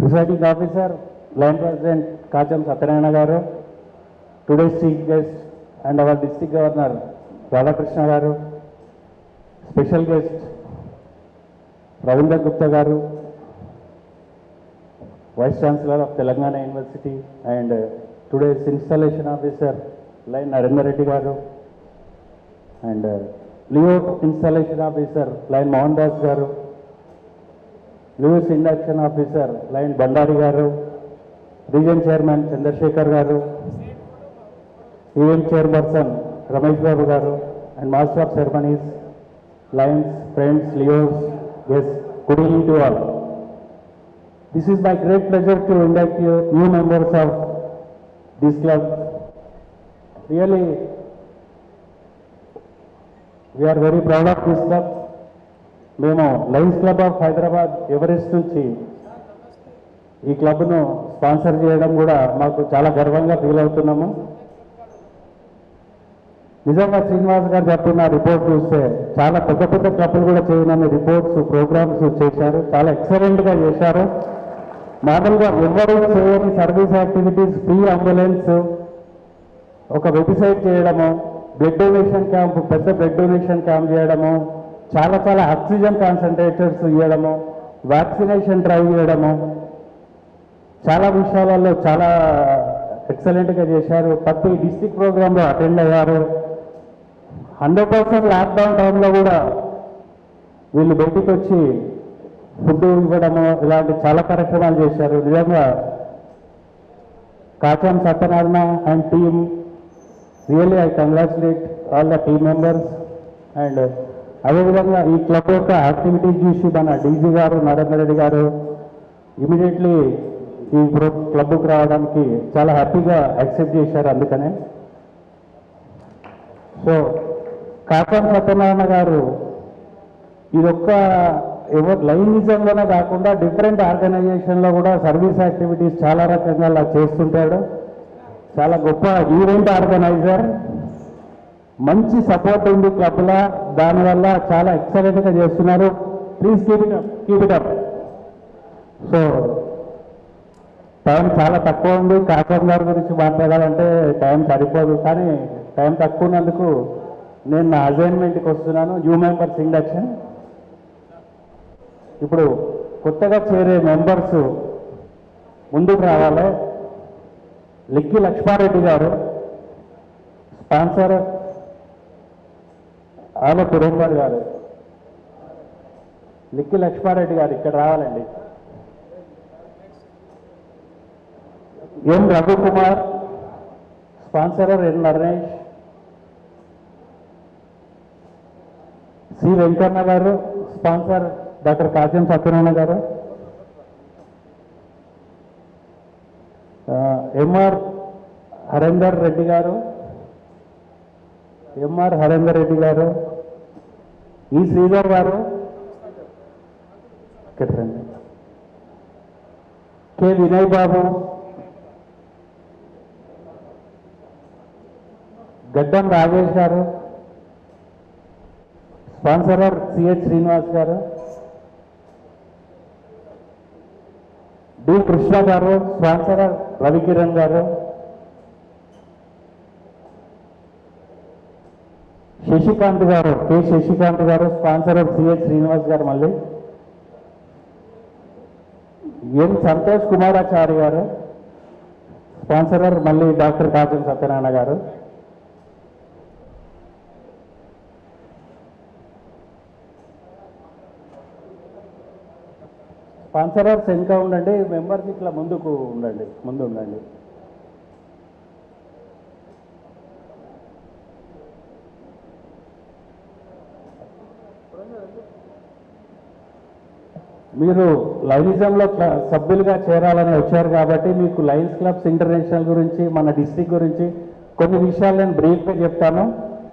Presiding Officer, Line President Kacham Satyanarayana Garu, today's chief guest and our District Governor Radhakrishna Garu, special guest Ravindra Gupta Garu, Vice Chancellor of Telangana University, and today's installation officer Line Narendra Reddy Garu, and Leo installation officer Line Mohan Das Garu, Lewis induction officer Line Bandari Garu, Region Chairman Chandrasekhar Garu, Event Chairperson Ramesh Babu Garu, and Master of Ceremonies, Lines, friends, Leos, guests, good evening to all. This is my great pleasure to induct you new members of this club. Really, we are very proud of this club. మేము Lions club of Hyderabad Everest నుంచి ఈ క్లబ్ను sponsor చేయడం కూడా మాకు చాలా గర్వంగా feel అవుతున్నాము. నిజంగా శ్రీనివాస్ గారు చెప్తున్న రిపోర్ట్ చూస్తే చాలా పెద్ద పెద్ద క్లబ్లు కూడా చేయనని రిపోర్ట్స్ ప్రోగ్రామ్స్ చేశారు, చాలా ఎక్సలెంట్గా చేశారు. మామూలుగా ఎవరు చేయని సర్వీస్ యాక్టివిటీస్, ఫ్రీ అంబులెన్స్, ఒక వెబ్సైట్ చేయడము, బ్లడ్ డొనేషన్ క్యాంప్, పెద్ద బ్లడ్ డొనేషన్ క్యాంప్ చేయడము, చాలా చాలా ఆక్సిజన్ కాన్సన్ట్రేటర్స్ ఇవ్వడము, వ్యాక్సినేషన్ డ్రైవ్ చేయడము, చాలా విషయాలలో చాలా ఎక్సలెంట్గా చేశారు. ప్రతి డిస్ట్రిక్ట్ ప్రోగ్రాంలో అటెండ్ అయ్యారు. 100% లాక్డౌన్ టైంలో కూడా వీళ్ళు బయటికి వచ్చి ఫుడ్ ఇవ్వడము, ఇలాంటి చాలా కార్యక్రమాలు చేశారు. నిజంగా Kacham Satyanarayana and team, really I congratulate all the team members. And అదేవిధంగా ఈ క్లబ్ యొక్క యాక్టివిటీస్ చూసి మన డీజీ గారు నరేంద్ర రెడ్డి గారు ఇమీడియట్లీ ఈ క్లబ్కు రావడానికి చాలా హ్యాపీగా యాక్సెప్ట్ చేశారు. అందుకనే సో కాకం సత్యనారాయణ గారు ఇదొక్క ఎవరు లైనిజంలోనే కాకుండా డిఫరెంట్ ఆర్గనైజేషన్లో కూడా సర్వీస్ యాక్టివిటీస్ చాలా రకంగా అలా చేస్తుంటాడు. చాలా గొప్ప ఈవెంట్ ఆర్గనైజర్, మంచి సపోర్ట్ ఉంది క్లబ్లో, దానివల్ల చాలా ఎక్సలెంట్గా చేస్తున్నారు. Please keep it up. So time చాలా తక్కువ ఉంది. కాకం గారి గురించి మాట్లాడాలంటే టైం సరిపోదు, కానీ టైం తక్కువ ఉన్నందుకు నేను నా అసైన్మెంట్కి వస్తున్నాను. New members induction. ఇప్పుడు కొత్తగా చేరే మెంబర్స్ ముందుకు రావాలి. లిక్కి లక్ష్మారెడ్డి గారు, స్పాన్సర్ ఆమె పురేందర్ గారు. లిక్కి లక్ష్మారెడ్డి గారు ఇక్కడ రావాలండి. ఎం రఘుకుమార్, స్పాన్సరర్ ఎన్ నరేష్. సి వెంకన్న గారు, స్పాన్సర్ డాక్టర్ కాచం సత్యనారాయణ గారు. ఎంఆర్ హరేందర్ రెడ్డి గారు, ఎంఆర్ హరేందర్ రెడ్డి గారు. ఈ శ్రీధర్ గారు, కె వినయ్ బాబు, గడ్డం రాజేష్ గారు, స్పాన్సరర్ సిహెచ్ శ్రీనివాస్ గారు. డి కృష్ణ గారు, స్పాన్సరర్ రవికిరణ్ గారు. శశికాంత్ గారు, కె శశికాంత్ గారు, స్పాన్సరర్ సిహెచ్ శ్రీనివాస్ గారు. మళ్ళీ ఎన్ సంతోష్ కుమారాచారి గారు, స్పాన్సరర్ మళ్ళీ డాక్టర్ కాచం సత్యనారాయణ గారు. స్పాన్సరర్స్ ఇంకా ఉండండి, మెంబర్స్ ఇట్లా ముందుకు ఉండండి, ముందు ఉండండి. మీరు లైనిజంలో సభ్యులుగా చేరాలని వచ్చారు కాబట్టి మీకు లయన్స్ క్లబ్స్ ఇంటర్నేషనల్ గురించి, మన డిస్ట్రిక్ట్ గురించి కొన్ని విషయాలు నేను బ్రీఫ్గా చెప్తాను.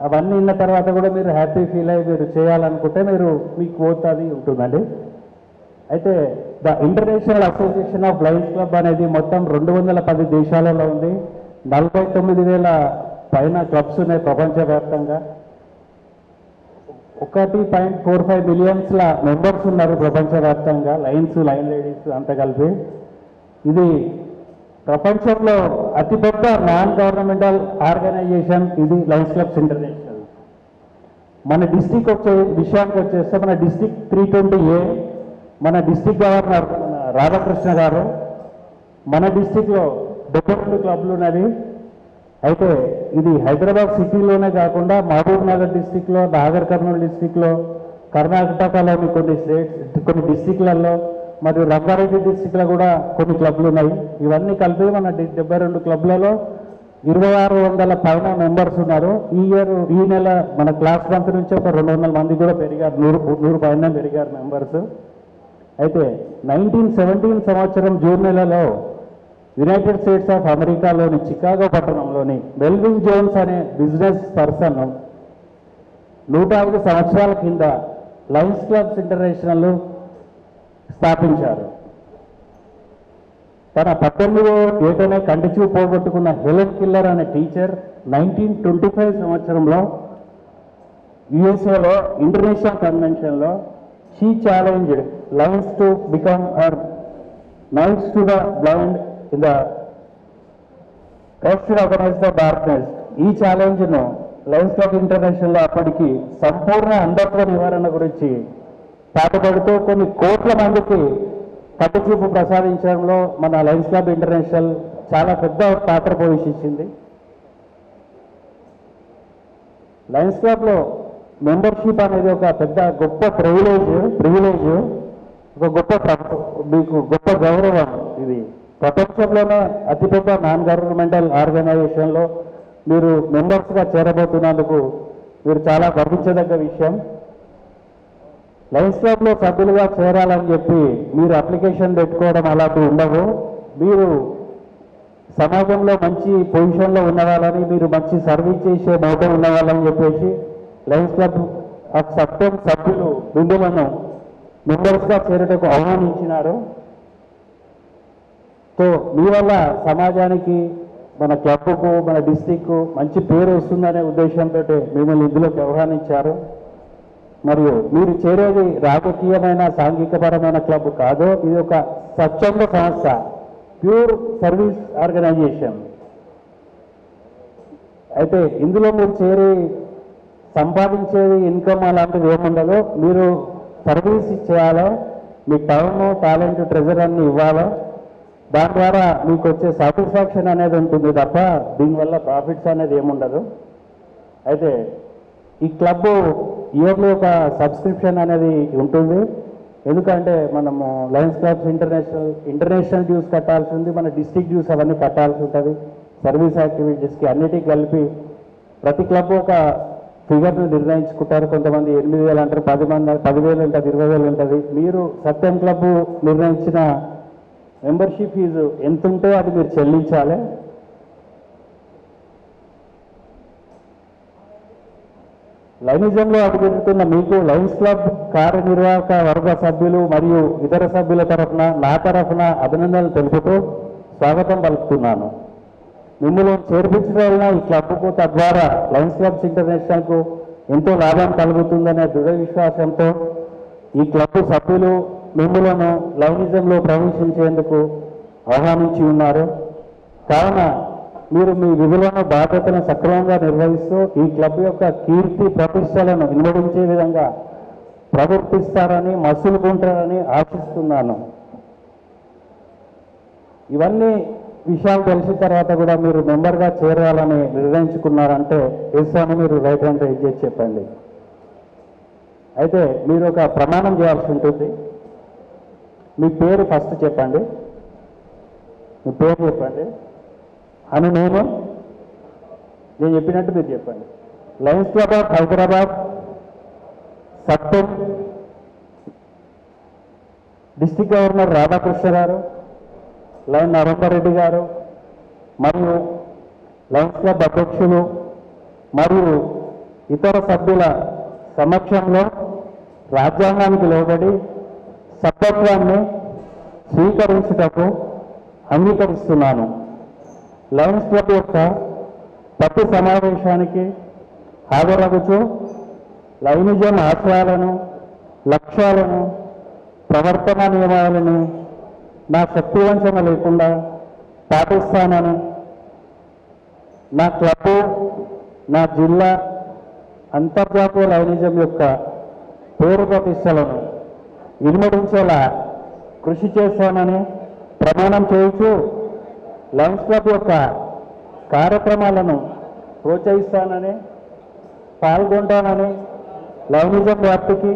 అవన్నీ విన్న తర్వాత కూడా మీరు హ్యాపీ ఫీల్ అయ్యి మీరు చేయాలనుకుంటే మీకు ఓత్ అది ఉంటుందండి. అయితే the international association of Lions club అనేది మొత్తం 210 దేశాలలో ఉంది. 49,000 పైన క్లబ్స్ ఉన్నాయి ప్రపంచవ్యాప్తంగా. 1.45 మిలియన్స్ల మెంబర్స్ ఉన్నారు ప్రపంచవ్యాప్తంగా, లైన్స్, లైన్ లేడీస్ అంతా కలిపి. ఇది ప్రపంచంలో అతిపెద్ద నాన్ గవర్నమెంటల్ ఆర్గనైజేషన్ ఇది లయన్స్ క్లబ్స్ ఇంటర్నేషనల్. మన డిస్టిక్ విషయానికి వచ్చేస్తే మన డిస్టిక్ 320A మన డిస్టిక్ గవర్నర్ రాధాకృష్ణ గారు మన డిస్టిక్లో 72 క్లబ్లు ఉన్నది. అయితే ఇది హైదరాబాద్ సిటీలోనే కాకుండా మహబూబ్ నగర్ డిస్టిక్లో, నాగర్ కర్నూలు డిస్టిక్లో, కర్ణాటకలోని కొన్ని డిస్టిక్లలో మరియు రంగారెడ్డి డిస్టిక్లో కూడా కొన్ని క్లబ్లు ఉన్నాయి. ఇవన్నీ కలిపి మన 72 క్లబ్లలో 2600 పైన మెంబర్స్ ఉన్నారు. ఈ నెల మన క్లాస్ మంత్ నుంచి ఒక 200 మంది కూడా పెరిగారు, 100 పైన పెరిగారు మెంబర్స్. అయితే 1917 సంవత్సరం జూన్ నెలలో యునైటెడ్ స్టేట్స్ ఆఫ్ అమెరికాలోని చికాగో పట్టణంలోని మెల్విన్ జోన్స్ అనే బిజినెస్ పర్సన్ 105 సంవత్సరాల కింద లయన్స్ క్లబ్స్ ఇంటర్నేషనల్ స్థాపించారు. తన 18వ ఏటనే కంటి చూపు పోగొట్టుకున్న హెలెన్ కిల్లర్ అనే టీచర్ 1925 సంవత్సరంలో యుఎస్ఏలో ఇంటర్నేషనల్ కన్వెన్షన్లో she challenged Lions to become our knights to the blind in the to organise the darkness. ఈ ఛాలెంజ్ను లయన్స్ క్లబ్ ఇంటర్నేషనల్లో అప్పటికి సంపూర్ణ అంధత్వ నివారణ గురించి పాటుపడుతూ కొన్ని కోట్ల మందికి కంటి చూపు ప్రసాదించడంలో మన లయన్స్ క్లబ్ ఇంటర్నేషనల్ చాలా పెద్ద పాత్ర పోషించింది. లయన్స్ క్లబ్లో మెంబర్షిప్ అనేది ఒక పెద్ద గొప్ప ప్రివిలేజ్, ఒక మీకు గొప్ప గౌరవం. ఇది ప్రపంచంలోనే అతిపెద్ద నాన్ గవర్నమెంటల్ ఆర్గనైజేషన్లో మీరు మెంబర్స్గా చేరబోతున్నందుకు మీరు చాలా గర్వించదగ్గ విషయం. లయన్స్ క్లబ్లో సభ్యులుగా చేరాలని చెప్పి మీరు అప్లికేషన్ పెట్టుకోవడం అలాంటివి ఉండవు. మీరు సమాజంలో మంచి పొజిషన్లో ఉన్నవాళ్ళని, మీరు మంచి సర్వీస్ చేసే మోటో ఉన్నవాళ్ళని చెప్పేసి లయన్స్ క్లబ్ ఆఫ్ సభ్యులు మిమ్మల్ని మెంబర్స్గా చేరటకు ఆహ్వానించినారు. సో మీ వల్ల సమాజానికి, మన క్లబ్కు, మన డిస్టిక్కు మంచి పేరు వస్తుందనే ఉద్దేశంతో మిమ్మల్ని ఇందులోకి ఆహ్వానించారు. మరియు మీరు చేరేది రాజకీయమైన సాంఘికపరమైన క్లబ్ కాదు, ఇది ఒక స్వచ్ఛంద సంస్థ, ప్యూర్ సర్వీస్ ఆర్గనైజేషన్. అయితే ఇందులో మీరు చేరి సంపాదించేది ఇన్కమ్ అలాంటివి ఏముండదు. మీరు సర్వీస్ చేయాలి, మీ టైమ్, టాలెంట్, ట్రెజర్ అన్ని ఇవ్వాలి. దాని ద్వారా మీకు వచ్చే సాటిస్ఫాక్షన్ అనేది ఉంటుంది తప్ప దీనివల్ల ప్రాఫిట్స్ అనేది ఏముండదు. అయితే ఈ క్లబ్ ఇయర్లీ ఒక సబ్స్క్రిప్షన్ అనేది ఉంటుంది. ఎందుకంటే మనము లయన్స్ క్లబ్స్ ఇంటర్నేషనల్ డ్యూస్ కట్టాల్సి ఉంది, మన డిస్ట్రిక్ట్ డ్యూస్ అవన్నీ కట్టాల్సి ఉంటుంది. సర్వీస్ యాక్టివిటీస్కి అన్నిటికీ కలిపి ప్రతి క్లబ్ ఒక ఫిగర్ను నిర్ణయించుకుంటారు. కొంతమంది 8,000 అంటారు, 10,000 ఉంటుంది, 20,000 ఉంటుంది. మీరు సత్యం క్లబ్ నిర్ణయించిన మెంబర్షిప్ ఫీజు ఎంత ఉంటే అది మీరు చెల్లించాలి. లైనిజంలో అడుగుతున్న మీకు లయన్స్ క్లబ్ కార్యనిర్వాహక వర్గ సభ్యులు మరియు ఇతర సభ్యుల తరఫున నా తరఫున అభినందనలు తెలుపుతూ స్వాగతం పలుకుతున్నాను. మిమ్మల్ని చేర్పించడం వలన ఈ క్లబ్కు తద్వారా లయన్స్ క్లబ్స్ ఇంటర్నేషనల్కు ఎంతో లాభం కలుగుతుందనే దృఢ విశ్వాసంతో ఈ క్లబ్ సభ్యులు మిమ్మలను లైనిజంలో ప్రవేశించేందుకు ఆహ్వానించి ఉన్నారు. కావున మీరు మీ విధులను, బాధ్యతలను సక్రమంగా నిర్వహిస్తూ ఈ క్లబ్ యొక్క కీర్తి ప్రతిష్టలను ఇనుమడించే విధంగా ప్రవర్తిస్తారని, మసులుకుంటారని ఆశిస్తున్నాను. ఇవన్నీ విషయాలు తెలిసిన తర్వాత కూడా మీరు మెంబర్గా చేరాలని నిర్ణయించుకున్నారంటే ఎస్ అని మీరు రైట్ హ్యాండ్ రైజ్ చేసి చెప్పండి. అయితే మీరు ఒక ప్రమాణం చేయాల్సి ఉంటుంది. మీ పేరు ఫస్ట్ చెప్పండి. మీ పేరు చెప్పండి అని నేను చెప్పినట్టు మీరు చెప్పండి. Lions club of Hyderabad Satyam district governor Radhakrishna గారు, లయన్ నరేందర్ రెడ్డి గారు మరియు లయన్స్ క్లబ్ అధ్యక్షులు మరియు ఇతర సభ్యుల సమక్షంలో రాజ్యాంగానికి లోబడి సభ్యత్వాన్ని స్వీకరించుటకు అంగీకరిస్తున్నాను. లయన్స్ క్లబ్ యొక్క ప్రతి సమావేశానికి హాజరగుతూ లైనిజం ఆశయాలను, లక్ష్యాలను, ప్రవర్తన నియమాలను నా శక్తి వంచన లేకుండా పాటిస్తానని నా క్లబ్, నా జిల్లా అంతర్జాతీయ లైనిజం యొక్క పేరు ప్రతిష్టలను ఇనుమడించేలా కృషి చేస్తానని ప్రమాణం చేయించు లయన్స్ క్లబ్ యొక్క కార్యక్రమాలను ప్రోత్సహిస్తానని, పాల్గొంటానని, లైనిజం వ్యాప్తికి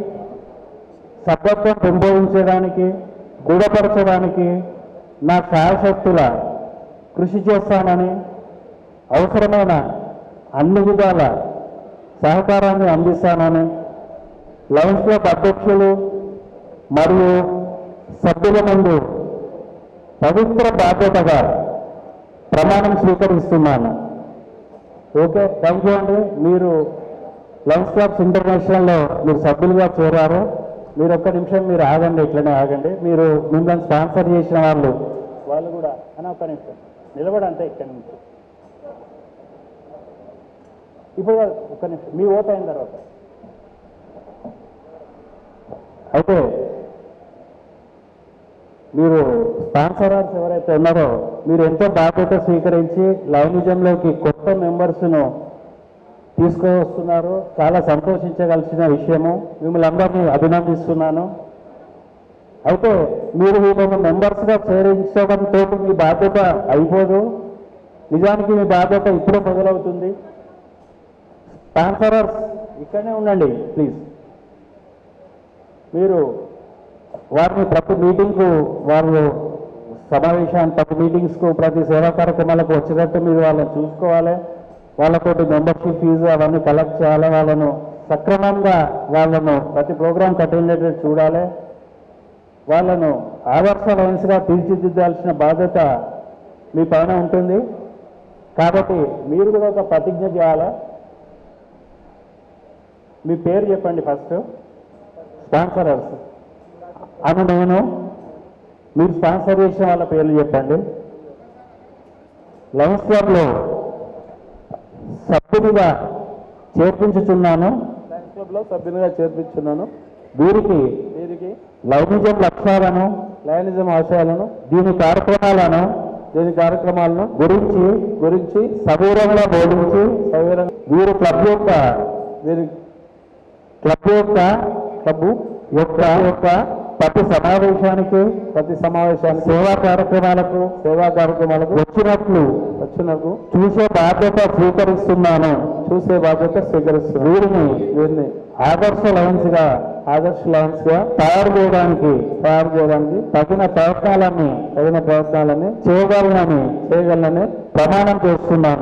సభ్యత్వం పెంపొందించడానికి, దృఢపరచడానికి నా శాయశక్తుల కృషి చేస్తానని, అవసరమైన అన్ని విధాల సహకారాన్ని అందిస్తానని లయన్స్ క్లబ్ అధ్యక్షులు మరియు సభ్యుల ముందు పవిత్ర బాధ్యతగా ప్రమాణం స్వీకరిస్తున్నాను. ఓకే, థ్యాంక్ యూ అండి. మీరు లయన్స్ క్లబ్స్ ఇంటర్నేషనల్లో మీరు సభ్యులుగా చేరారు. మీరు ఒక్క నిమిషం మీరు ఆగండి, ఇట్లనే ఆగండి. మీరు మిమ్మల్ని స్పాన్సర్ చేసిన వాళ్ళు కూడా ఒక్క నిమిషం నిలబడంటే ఇక్కడి నుంచి ఇప్పుడు ఒక్క నిమిషం మీ ఓట్ అయిన తర్వాత అయితే మీరు స్పాన్సరర్స్ ఎవరైతే ఉన్నారో మీరు ఎంతో బాధ్యత స్వీకరించి లైనిజంలోకి కొత్త మెంబర్స్ను తీసుకువస్తున్నారు. చాలా సంతోషించగలిసిన విషయము. మిమ్మల్ని అందరినీ అభినందిస్తున్నాను. అయితే మీరు వీళ్ళను మెంబర్స్గా చేరించడంతో మీ బాధ్యత అయిపోదు. నిజానికి మీ బాధ్యత ఇప్పుడే మొదలవుతుంది. స్పాన్సరర్స్ ఇక్కడనే ఉండండి ప్లీజ్. మీరు వారిని ప్రతి మీటింగ్కు, వారు సమావేశాన్ని ప్రతి మీటింగ్స్కు, ప్రతి సేవా కార్యక్రమాలకు వచ్చేటట్టు మీరు వాళ్ళని చూసుకోవాలి. వాళ్ళతోటి మెంబర్షిప్ ఫీజు అవన్నీ కలెక్ట్ చేయాలి. వాళ్ళను సక్రమంగా వాళ్ళను ప్రతి ప్రోగ్రాంకి అటెండ్ అయ్యేటట్టు చూడాలి. వాళ్ళను ఆదర్శ లయన్స్గా తీర్చిదిద్దాల్సిన బాధ్యత మీ పైన ఉంటుంది. కాబట్టి మీరు కూడా ఒక ప్రతిజ్ఞ చేయాలి. మీ పేరు చెప్పండి ఫస్ట్. స్పాన్సరర్స్ అని నేను, మీరు స్పాన్సర్ చేసిన వాళ్ళ పేర్లు చెప్పండి. లయన్స్ క్లబ్లో సభ్యునిగా చేర్పించుచున్నాను. లయన్స్ క్లబ్లో సభ్యునిగా చేర్పించున్నాను. వీరికి లైనిజం లక్ష్యాలను, లైనిజం ఆశయాలను, దీని కార్యక్రమాలను గురించి సవివరంగా బోధించి వీరు క్లబ్ యొక్క ప్రతి సమావేశానికి సేవా కార్యక్రమాలకు వచ్చినట్లు చూసే బాధ్యత స్వీకరిస్తున్నాను. వీరిని ఆదర్శ లయన్స్ గా తయారు చేయడానికి తగిన ప్రయత్నాలని చేయగలనని ప్రమాణం చేస్తున్నాను.